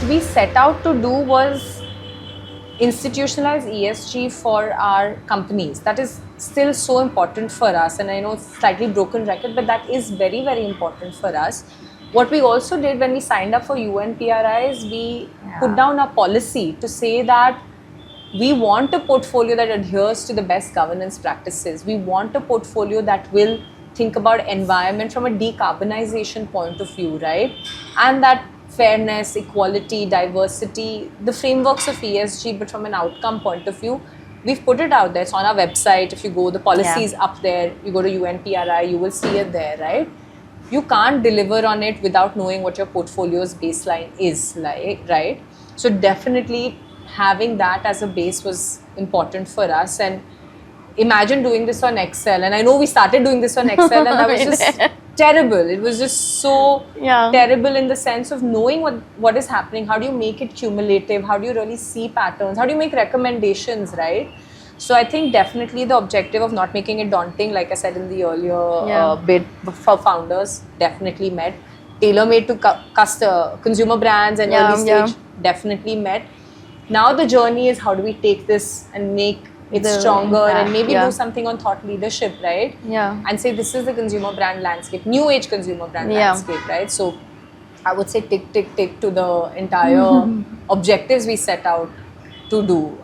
we set out to do was institutionalize ESG for our companies. That is still so important for us, and I know it's slightly broken record, but that is very, very important for us. What we also did when we signed up for UNPRI is we put down a policy to say that we want a portfolio that adheres to the best governance practices. We want a portfolio that will think about environment from a decarbonization point of view, right? And that fairness, equality, diversity, the frameworks of ESG, but from an outcome point of view, we've put it out there. It's on our website. If you go, the policy is up there. You go to UNPRI, you will see it there, right? You can't deliver on it without knowing what your portfolio's baseline is like, right? So definitely having that as a base was important for us. And imagine doing this on Excel. And I know we started doing this on Excel and that was just terrible. It was just so terrible in the sense of knowing what is happening. How do you make it cumulative? How do you really see patterns? How do you make recommendations, right? So I think definitely the objective of not making it daunting, like I said in the earlier bit for founders, definitely met. Tailor-made to consumer brands and early stage, definitely met. Now the journey is how do we take this and make it stronger and maybe do something on thought leadership, right? And say this is the consumer brand landscape, new age consumer brand landscape, right? So I would say tick to the entire objectives we set out to do.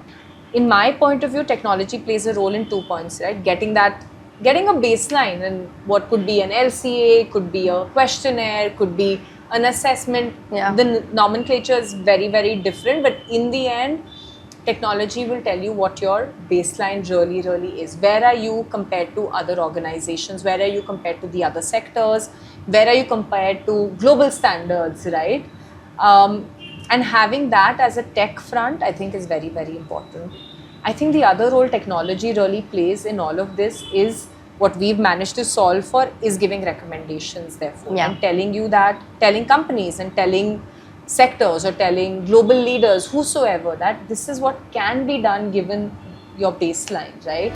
In my point of view, technology plays a role in 2 points, right? Getting a baseline, and what could be an LCA, could be a questionnaire, could be an assessment. The nomenclature is very, very different, but in the end, technology will tell you what your baseline really, really is. Where are you compared to other organizations? Where are you compared to the other sectors? Where are you compared to global standards, right? And having that as a tech front, I think is very, very important. I think the other role technology really plays in all of this is what we've managed to solve for is giving recommendations, therefore, and telling companies and telling sectors or telling global leaders, whosoever, that this is what can be done given your baseline, right?